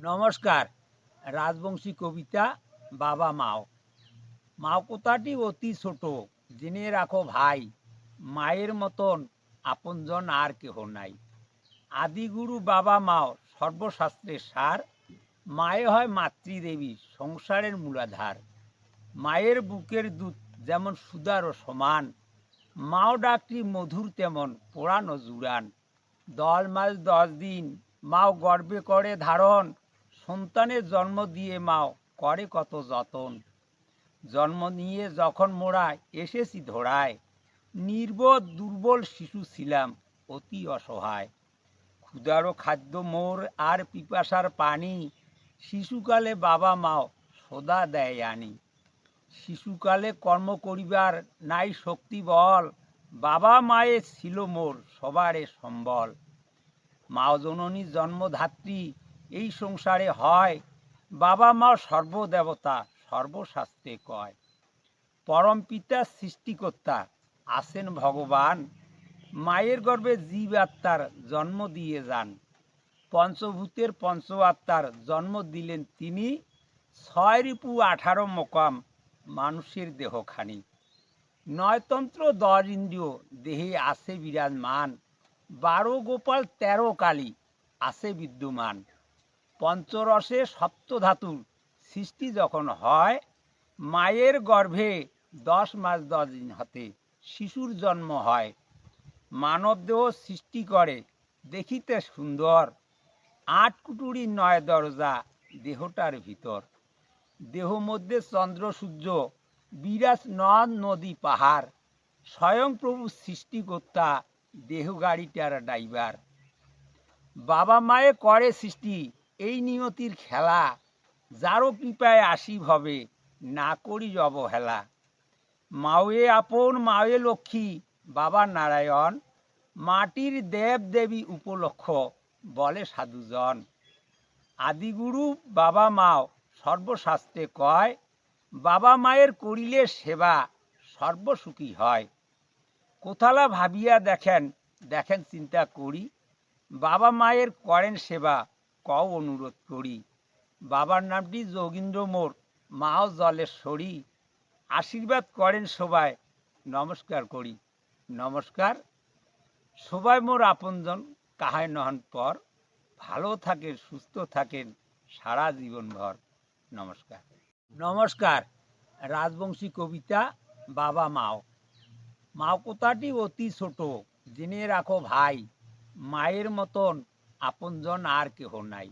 নমস্কার। রাজবংশী কবিতা বাবা মাও। মাও কথাটি অতি ছোট, জেনে রাখো ভাই, মায়ের মতন আপনজন আর কেহ নাই। আদিগুরু বাবা মাও সর্বশাস্ত্রের সার, মায়ে হয় মাতৃদেবী সংসারের মূলাধার। মায়ের বুকের দুধ যেমন সুদার ও সমান, মাও ডাকটি মধুর তেমন পোড়ান ও জুড়ান। 10 মাস 10 দিন মাও গর্ভে করে ধারণ, সন্তানের জন্ম দিয়ে মাও করে কত যতন। জন্ম নিয়ে যখন মোরা এসেছি ধরায়, নির্বোধ দুর্বল শিশু ছিলাম অতি অসহায়। ক্ষুধারও খাদ্য মোর আর পিপাসার পানি, শিশুকালে বাবা মাও সদা দেয় আনি। শিশুকালে কর্ম করিবার নাই শক্তি বল, বাবা মায়ে ছিল মোর সবারে সম্বল। মা জননী জন্মধাত্রী এই সংসারে হয়, বাবা মা সর্বদেবতা সর্বশাস্ত্রে কয়। পরম পিতা সৃষ্টিকর্তা আছেন ভগবান, মায়ের গর্ভে জীব আত্মার জন্ম দিয়ে যান। পঞ্চভূতের পঞ্চ আত্মার জন্ম দিলেন তিনি, 6 রিপু 18 মোকাম মানুষের দেহখানি। 9 তন্ত্র 10 ইন্দ্রিয় দেহে আছে বিরাজমান, 12 গোপাল 13 কালী আছে বিদ্যমান। পঞ্চরসে সপ্তধাতুর সৃষ্টি যখন হয়, মায়ের গর্ভে 10 মাস 10 দিন হতে শিশুর জন্ম হয়। মানব দেহ সৃষ্টি করে দেখিতে সুন্দর, 8 কুটুরি 9 দরজা দেহটার ভিতর। দেহ মধ্যে চন্দ্র সূর্য বিরাজ, নদ নদী পাহাড়, স্বয়ং প্রভু সৃষ্টিকর্তা দেহ গাড়িটার ড্রাইভার। বাবা মায়ে করে সৃষ্টি এই নিয়তির খেলা, যারও কৃপায় আসি ভবে না করি অবহেলা। মাওয়ে আপন মাওয়ে লক্ষ্মী বাবা নারায়ণ, মাটির দেব দেবী উপলক্ষ বলে সাধুজন। আদিগুরু বাবা মাও সর্বশাস্ত্রে কয়, বাবা মায়ের করিলে সেবা সর্বসুখী হয়। কোথালা ভাবিয়া দেখেন দেখেন চিন্তা করি, বাবা মায়ের করেন সেবা কও অনুরোধ করি। বাবার নামটি যোগীন্দ্র মোর, মাও জলেশ্বরী, আশীর্বাদ করেন সবাই নমস্কার করি। নমস্কার। সবাই মোর আপনজন, কাহাই নহন পর, ভালো থাকেন সুস্থ থাকেন সারা জীবনভর। নমস্কার। নমস্কার। রাজবংশী কবিতা বাবা মাও। মাও কথাটি অতি ছোট, জেনে রাখো ভাই, মায়ের মতন আপনজন আর কেহ নাই।